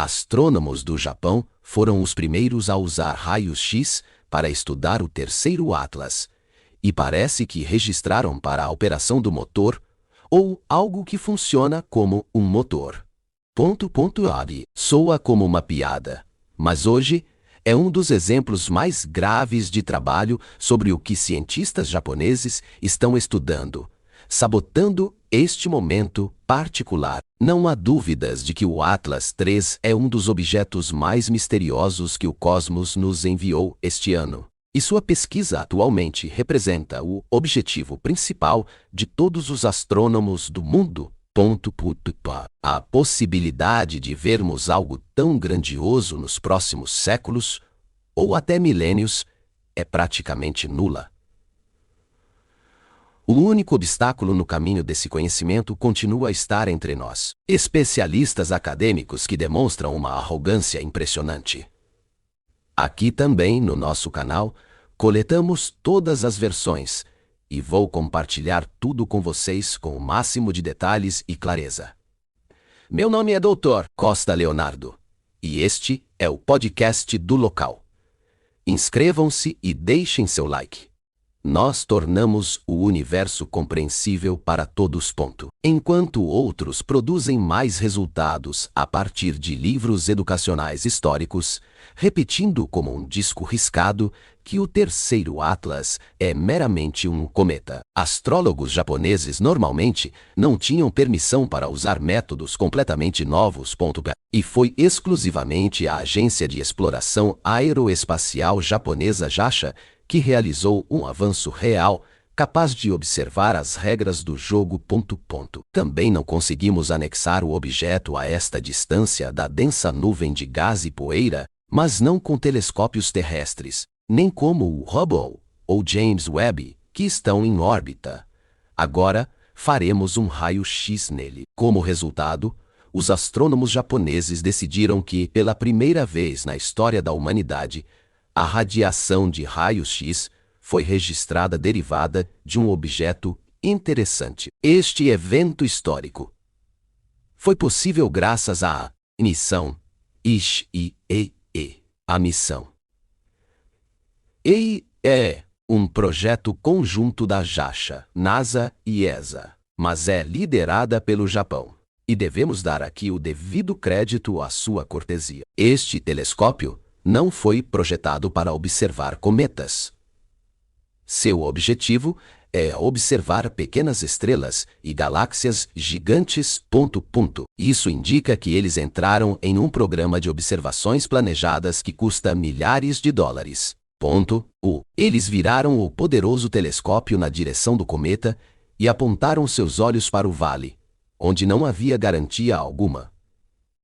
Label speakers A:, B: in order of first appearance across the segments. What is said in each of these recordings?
A: Astrônomos do Japão foram os primeiros a usar raios-x para estudar o terceiro Atlas, e parece que registraram para a operação do motor, ou algo que funciona como um motor. Soa como uma piada, mas hoje é um dos exemplos mais graves de trabalho sobre o que cientistas japoneses estão estudando, sabotando este momento particular. Não há dúvidas de que o Atlas III é um dos objetos mais misteriosos que o cosmos nos enviou este ano. E sua pesquisa atualmente representa o objetivo principal de todos os astrônomos do mundo. A possibilidade de vermos algo tão grandioso nos próximos séculos, ou até milênios, é praticamente nula. O único obstáculo no caminho desse conhecimento continua a estar entre nós, especialistas acadêmicos que demonstram uma arrogância impressionante. Aqui também, no nosso canal, coletamos todas as versões e vou compartilhar tudo com vocês com o máximo de detalhes e clareza. Meu nome é Dr. Costa Leonardo e este é o podcast do local. Inscrevam-se e deixem seu like. Nós tornamos o universo compreensível para todos. Enquanto outros produzem mais resultados a partir de livros educacionais históricos, repetindo como um disco riscado que o terceiro Atlas é meramente um cometa. Astrólogos japoneses normalmente não tinham permissão para usar métodos completamente novos. E foi exclusivamente a Agência de Exploração Aeroespacial Japonesa JAXA que realizou um avanço real, capaz de observar as regras do jogo. Também não conseguimos anexar o objeto a esta distância da densa nuvem de gás e poeira, mas não com telescópios terrestres, nem como o Hubble ou James Webb, que estão em órbita. Agora, faremos um raio-x nele. Como resultado, os astrônomos japoneses decidiram que, pela primeira vez na história da humanidade, a radiação de raios-x foi registrada derivada de um objeto interessante. Este evento histórico foi possível graças à missão ISHIEE. A missão EI é um projeto conjunto da JAXA, NASA e ESA, mas é liderada pelo Japão. E devemos dar aqui o devido crédito à sua cortesia. Este telescópio não foi projetado para observar cometas. Seu objetivo é observar pequenas estrelas e galáxias gigantes. Isso indica que eles entraram em um programa de observações planejadas que custa milhares de dólares. Eles viraram o poderoso telescópio na direção do cometa e apontaram seus olhos para o vale, onde não havia garantia alguma.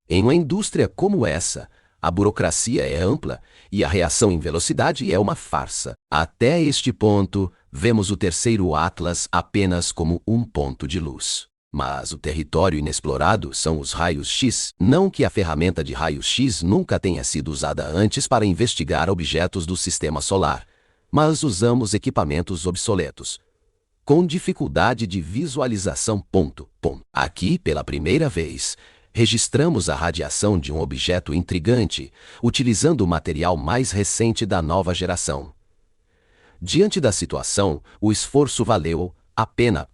A: Em uma indústria como essa, a burocracia é ampla e a reação em velocidade é uma farsa. Até este ponto, vemos o terceiro Atlas apenas como um ponto de luz. Mas o território inexplorado são os raios-x. Não que a ferramenta de raios-x nunca tenha sido usada antes para investigar objetos do sistema solar, mas usamos equipamentos obsoletos, com dificuldade de visualização. Aqui, pela primeira vez, registramos a radiação de um objeto intrigante, utilizando o material mais recente da nova geração. Diante da situação, o esforço valeu a pena.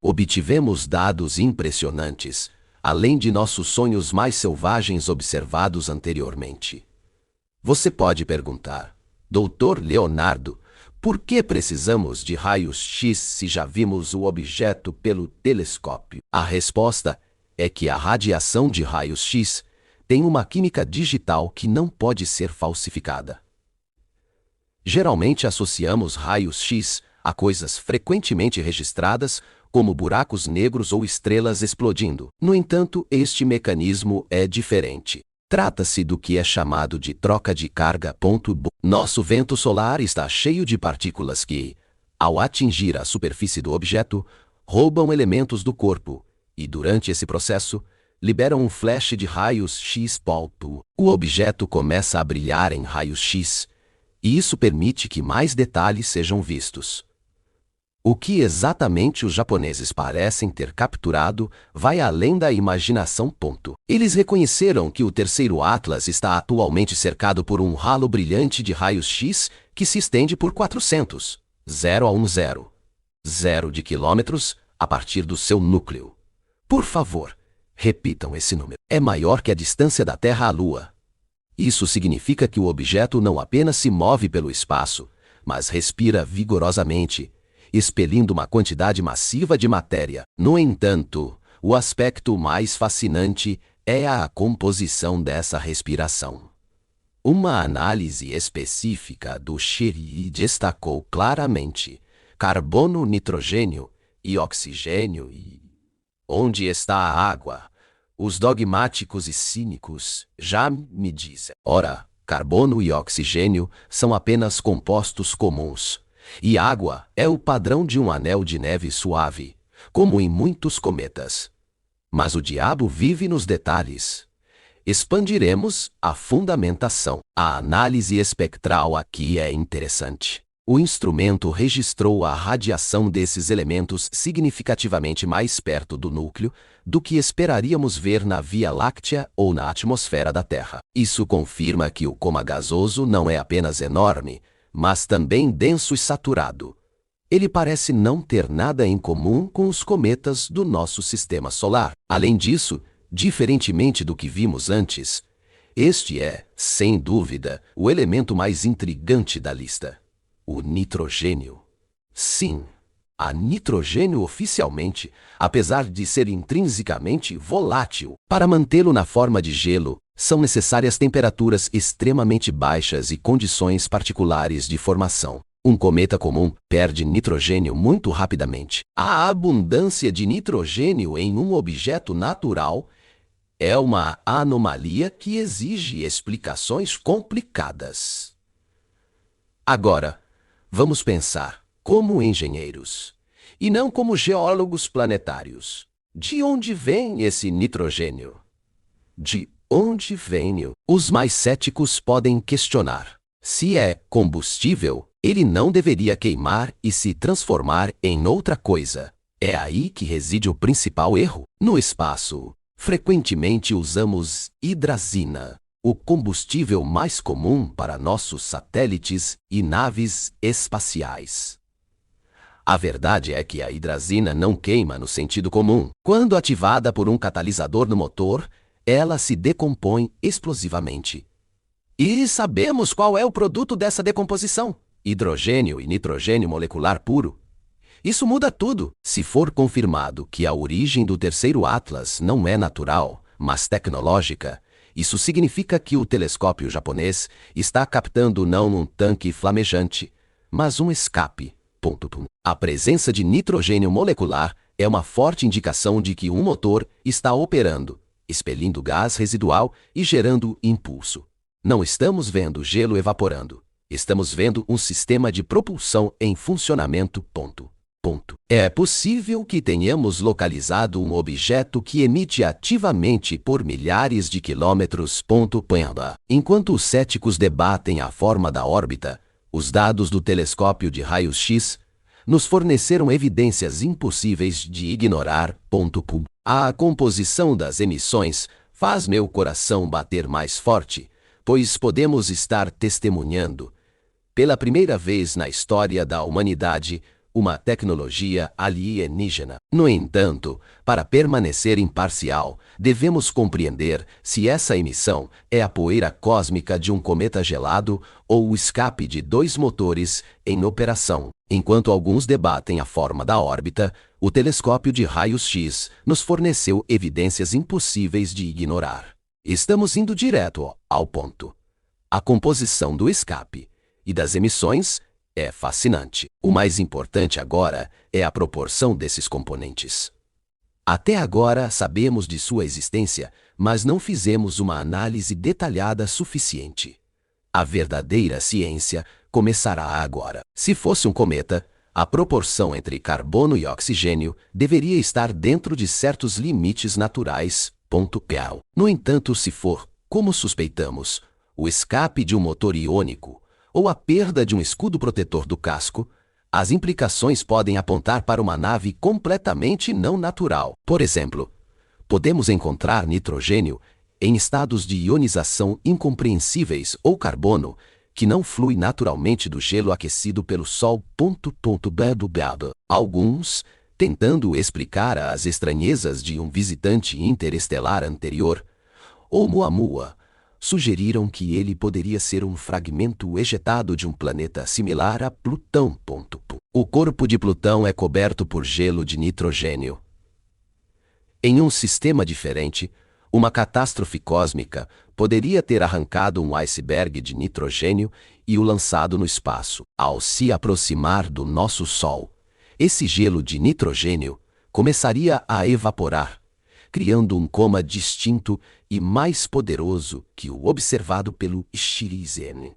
A: Obtivemos dados impressionantes, além de nossos sonhos mais selvagens observados anteriormente. Você pode perguntar, Dr. Leonardo, por que precisamos de raios-x se já vimos o objeto pelo telescópio? A resposta é que a radiação de raios-x tem uma química digital que não pode ser falsificada. Geralmente associamos raios-x a coisas frequentemente registradas, como buracos negros ou estrelas explodindo. No entanto, este mecanismo é diferente. Trata-se do que é chamado de troca de carga. Nosso vento solar está cheio de partículas que, ao atingir a superfície do objeto, roubam elementos do corpo e, durante esse processo, liberam um flash de raios-x. O objeto começa a brilhar em raios-x, e isso permite que mais detalhes sejam vistos. O que exatamente os japoneses parecem ter capturado vai além da imaginação. Eles reconheceram que o terceiro Atlas está atualmente cercado por um halo brilhante de raios X que se estende por 400, 0 de quilômetros a partir do seu núcleo. Por favor, repitam esse número. É maior que a distância da Terra à Lua. Isso significa que o objeto não apenas se move pelo espaço, mas respira vigorosamente, expelindo uma quantidade massiva de matéria. No entanto, o aspecto mais fascinante é a composição dessa respiração. Uma análise específica do Xiri destacou claramente carbono, nitrogênio e oxigênio e... Onde está a água? Os dogmáticos e cínicos já me dizem. Ora, carbono e oxigênio são apenas compostos comuns. E água é o padrão de um anel de neve suave, como em muitos cometas. Mas o diabo vive nos detalhes. Expandiremos a fundamentação. A análise espectral aqui é interessante. O instrumento registrou a radiação desses elementos significativamente mais perto do núcleo do que esperaríamos ver na Via Láctea ou na atmosfera da Terra. Isso confirma que o coma gasoso não é apenas enorme, mas também denso e saturado. Ele parece não ter nada em comum com os cometas do nosso sistema solar. Além disso, diferentemente do que vimos antes, este é, sem dúvida, o elemento mais intrigante da lista. O nitrogênio. Sim, a nitrogênio oficialmente, apesar de ser intrinsecamente volátil, para mantê-lo na forma de gelo, são necessárias temperaturas extremamente baixas e condições particulares de formação. Um cometa comum perde nitrogênio muito rapidamente. A abundância de nitrogênio em um objeto natural é uma anomalia que exige explicações complicadas. Agora, vamos pensar como engenheiros, e não como geólogos planetários. De onde vem esse nitrogênio? De onde vem? Os mais céticos podem questionar. Se é combustível, ele não deveria queimar e se transformar em outra coisa. É aí que reside o principal erro. No espaço, frequentemente usamos hidrazina, o combustível mais comum para nossos satélites e naves espaciais. A verdade é que a hidrazina não queima no sentido comum. Quando ativada por um catalisador no motor, ela se decompõe explosivamente. E sabemos qual é o produto dessa decomposição: hidrogênio e nitrogênio molecular puro. Isso muda tudo. Se for confirmado que a origem do terceiro Atlas não é natural, mas tecnológica, isso significa que o telescópio japonês está captando não um tanque flamejante, mas um escape. A presença de nitrogênio molecular é uma forte indicação de que um motor está operando, expelindo gás residual e gerando impulso. Não estamos vendo gelo evaporando. Estamos vendo um sistema de propulsão em funcionamento. É possível que tenhamos localizado um objeto que emite ativamente por milhares de quilômetros. Enquanto os céticos debatem a forma da órbita, os dados do telescópio de raios-x nos forneceram evidências impossíveis de ignorar. A composição das emissões faz meu coração bater mais forte, pois podemos estar testemunhando, pela primeira vez na história da humanidade, uma tecnologia alienígena. No entanto, para permanecer imparcial, devemos compreender se essa emissão é a poeira cósmica de um cometa gelado ou o escape de dois motores em operação. Enquanto alguns debatem a forma da órbita, o telescópio de raios-x nos forneceu evidências impossíveis de ignorar. Estamos indo direto ao ponto. A composição do escape e das emissões é fascinante. O mais importante agora é a proporção desses componentes. Até agora sabemos de sua existência, mas não fizemos uma análise detalhada suficiente. A verdadeira ciência começará agora. Se fosse um cometa, a proporção entre carbono e oxigênio deveria estar dentro de certos limites naturais. No entanto, se for, como suspeitamos, o escape de um motor iônico ou a perda de um escudo protetor do casco, As implicações podem apontar para uma nave completamente não natural. Por exemplo, podemos encontrar nitrogênio em estados de ionização incompreensíveis ou carbono que não flui naturalmente do gelo aquecido pelo Sol. Alguns, tentando explicar as estranhezas de um visitante interestelar anterior, Oumuamua, sugeriram que ele poderia ser um fragmento ejetado de um planeta similar a Plutão. O corpo de Plutão é coberto por gelo de nitrogênio. Em um sistema diferente, uma catástrofe cósmica poderia ter arrancado um iceberg de nitrogênio e o lançado no espaço. Ao se aproximar do nosso Sol, esse gelo de nitrogênio começaria a evaporar, criando um coma distinto e mais poderoso que o observado pelo Schirizen.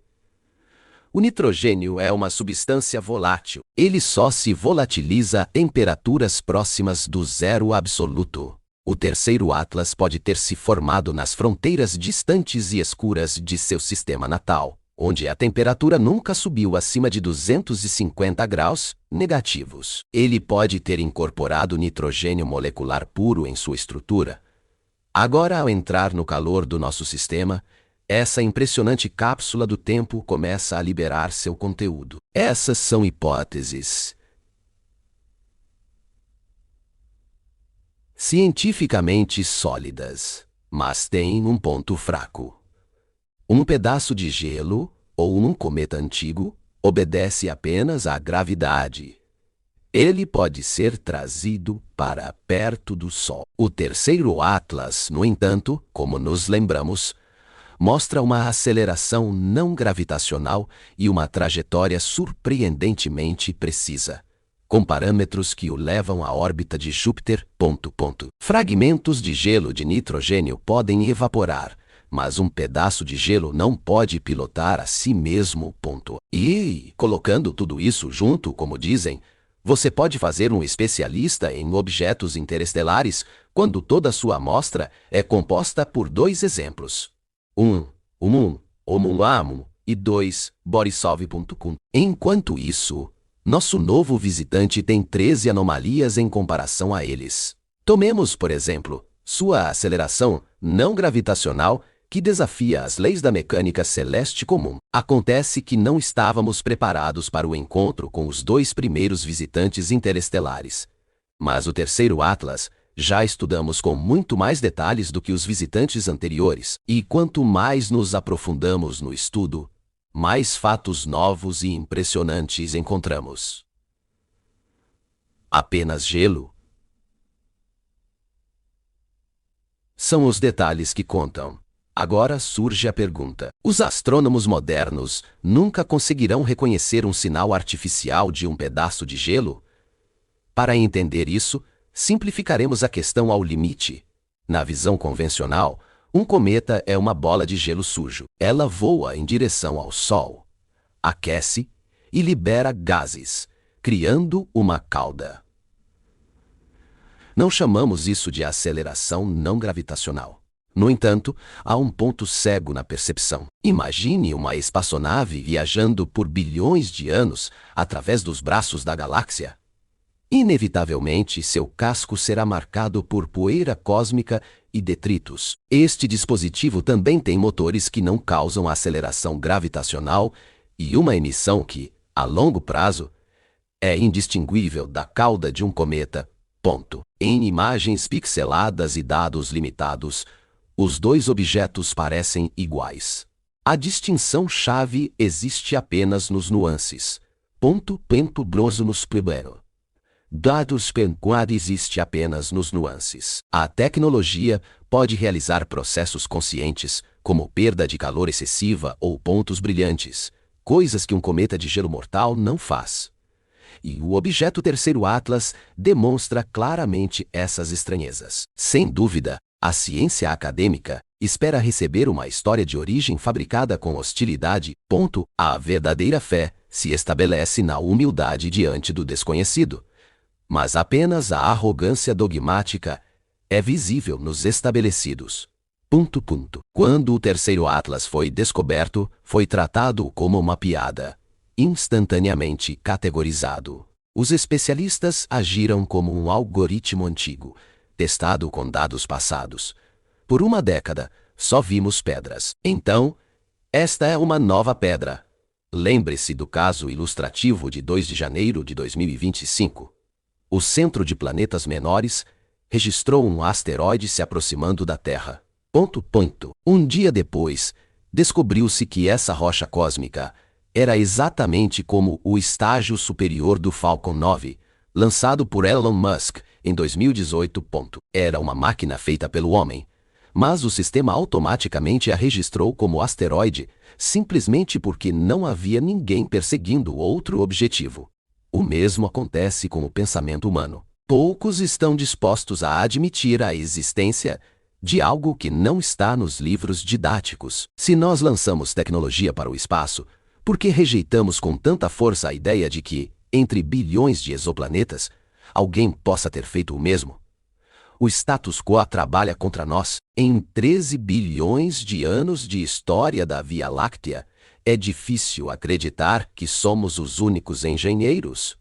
A: O nitrogênio é uma substância volátil. Ele só se volatiliza a temperaturas próximas do zero absoluto. O terceiro Atlas pode ter se formado nas fronteiras distantes e escuras de seu sistema natal, onde a temperatura nunca subiu acima de 250 graus negativos. Ele pode ter incorporado nitrogênio molecular puro em sua estrutura. Agora, ao entrar no calor do nosso sistema, essa impressionante cápsula do tempo começa a liberar seu conteúdo. Essas são hipóteses cientificamente sólidas, mas têm um ponto fraco. Um pedaço de gelo, ou um cometa antigo, obedece apenas à gravidade. Ele pode ser trazido para perto do Sol. O terceiro Atlas, no entanto, como nos lembramos, mostra uma aceleração não gravitacional e uma trajetória surpreendentemente precisa, com parâmetros que o levam à órbita de Júpiter. Fragmentos de gelo de nitrogênio podem evaporar, mas um pedaço de gelo não pode pilotar a si mesmo. E, colocando tudo isso junto, como dizem, você pode fazer um especialista em objetos interestelares quando toda sua amostra é composta por dois exemplos. 1. Oumuamua e 2. Borisov.com. Enquanto isso, nosso novo visitante tem 13 anomalias em comparação a eles. Tomemos, por exemplo, sua aceleração não gravitacional que desafia as leis da mecânica celeste comum. Acontece que não estávamos preparados para o encontro com os dois primeiros visitantes interestelares. Mas o terceiro Atlas já estudamos com muito mais detalhes do que os visitantes anteriores, e quanto mais nos aprofundamos no estudo, mais fatos novos e impressionantes encontramos. Apenas gelo? São os detalhes que contam. Agora surge a pergunta: os astrônomos modernos nunca conseguirão reconhecer um sinal artificial de um pedaço de gelo? Para entender isso, simplificaremos a questão ao limite. Na visão convencional, um cometa é uma bola de gelo sujo. Ela voa em direção ao Sol, aquece e libera gases, criando uma cauda. Não chamamos isso de aceleração não gravitacional. No entanto, há um ponto cego na percepção. Imagine uma espaçonave viajando por bilhões de anos através dos braços da galáxia. Inevitavelmente, seu casco será marcado por poeira cósmica e detritos. Este dispositivo também tem motores que não causam aceleração gravitacional e uma emissão que, a longo prazo, é indistinguível da cauda de um cometa. Em imagens pixeladas e dados limitados, os dois objetos parecem iguais. A distinção-chave existe apenas nos nuances. Dados penquad existe apenas nos nuances. A tecnologia pode realizar processos conscientes, como perda de calor excessiva ou pontos brilhantes, coisas que um cometa de gelo mortal não faz. E o objeto terceiro Atlas demonstra claramente essas estranhezas. Sem dúvida, a ciência acadêmica espera receber uma história de origem fabricada com hostilidade. A verdadeira fé se estabelece na humildade diante do desconhecido. Mas apenas a arrogância dogmática é visível nos estabelecidos. Quando o terceiro Atlas foi descoberto, foi tratado como uma piada. instantaneamente categorizado. Os especialistas agiram como um algoritmo antigo, testado com dados passados. Por uma década, só vimos pedras. Então, esta é uma nova pedra. Lembre-se do caso ilustrativo de 2 de janeiro de 2025. O Centro de Planetas Menores registrou um asteroide se aproximando da Terra. Um dia depois, descobriu-se que essa rocha cósmica era exatamente como o estágio superior do Falcon 9, lançado por Elon Musk em 2018. Era uma máquina feita pelo homem, mas o sistema automaticamente a registrou como asteroide, simplesmente porque não havia ninguém perseguindo outro objetivo. O mesmo acontece com o pensamento humano. Poucos estão dispostos a admitir a existência de algo que não está nos livros didáticos. Se nós lançamos tecnologia para o espaço, por que rejeitamos com tanta força a ideia de que, entre bilhões de exoplanetas, alguém possa ter feito o mesmo? O status quo trabalha contra nós. Em 13 bilhões de anos de história da Via Láctea, é difícil acreditar que somos os únicos engenheiros.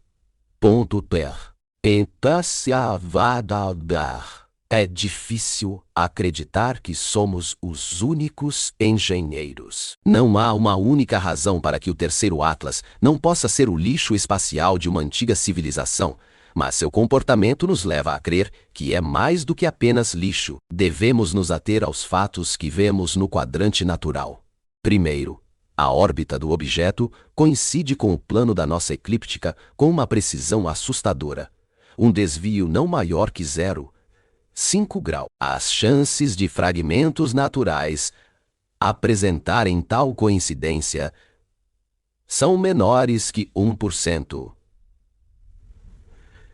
A: É difícil acreditar que somos os únicos engenheiros. Não há uma única razão para que o terceiro Atlas não possa ser o lixo espacial de uma antiga civilização, mas seu comportamento nos leva a crer que é mais do que apenas lixo. Devemos nos ater aos fatos que vemos no quadrante natural. Primeiro, a órbita do objeto coincide com o plano da nossa eclíptica com uma precisão assustadora. Um desvio não maior que 0,5 graus. As chances de fragmentos naturais apresentarem tal coincidência são menores que 1%.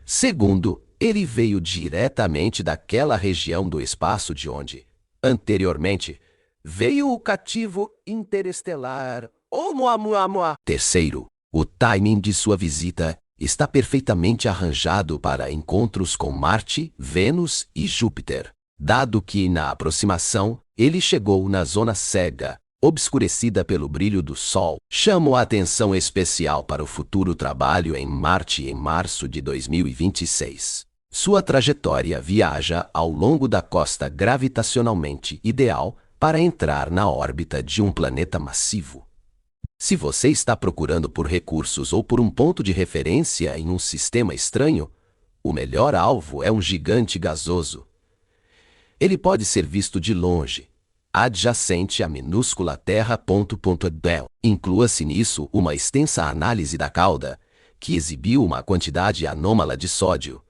A: Segundo, ele veio diretamente daquela região do espaço de onde, anteriormente, veio o cativo interestelar Oumuamua. Terceiro, o timing de sua visita está perfeitamente arranjado para encontros com Marte, Vênus e Júpiter, dado que, na aproximação, ele chegou na zona cega, obscurecida pelo brilho do Sol. Chamo a atenção especial para o futuro trabalho em Marte em março de 2026. Sua trajetória viaja ao longo da costa gravitacionalmente ideal para entrar na órbita de um planeta massivo. Se você está procurando por recursos ou por um ponto de referência em um sistema estranho, o melhor alvo é um gigante gasoso. Ele pode ser visto de longe, adjacente à minúscula Terra. Inclua-se nisso uma extensa análise da cauda, que exibiu uma quantidade anômala de sódio,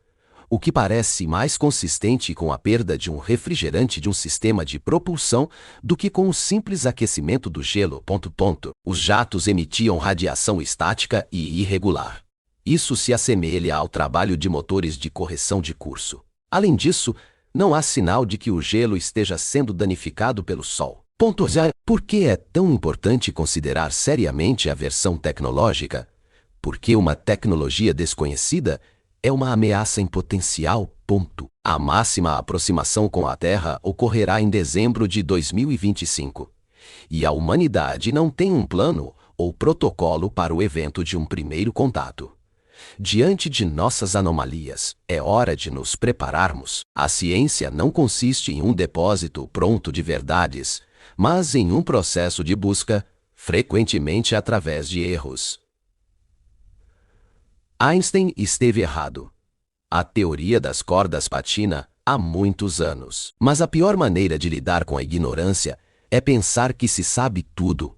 A: o que parece mais consistente com a perda de um refrigerante de um sistema de propulsão do que com o simples aquecimento do gelo. Os jatos emitiam radiação estática e irregular. Isso se assemelha ao trabalho de motores de correção de curso. Além disso, não há sinal de que o gelo esteja sendo danificado pelo Sol. Por que é tão importante considerar seriamente a versão tecnológica? Porque uma tecnologia desconhecida é uma ameaça em potencial. A máxima aproximação com a Terra ocorrerá em dezembro de 2025. E a humanidade não tem um plano ou protocolo para o evento de um primeiro contato. Diante de nossas anomalias, é hora de nos prepararmos. A ciência não consiste em um depósito pronto de verdades, mas em um processo de busca, frequentemente através de erros. Einstein esteve errado. A teoria das cordas patina há muitos anos. Mas a pior maneira de lidar com a ignorância é pensar que se sabe tudo.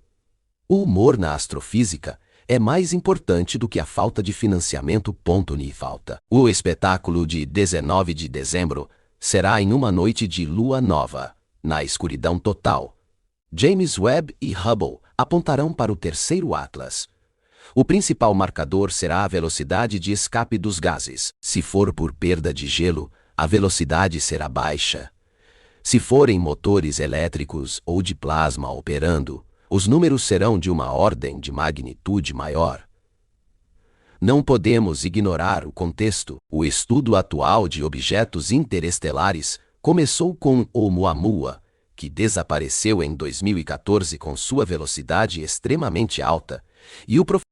A: O humor na astrofísica é mais importante do que a falta de financiamento. O espetáculo de 19 de dezembro será em uma noite de lua nova, na escuridão total. James Webb e Hubble apontarão para o terceiro Atlas. O principal marcador será a velocidade de escape dos gases. Se for por perda de gelo, a velocidade será baixa. Se forem motores elétricos ou de plasma operando, os números serão de uma ordem de magnitude maior. Não podemos ignorar o contexto. O estudo atual de objetos interestelares começou com Oumuamua, que desapareceu em 2014 com sua velocidade extremamente alta, e o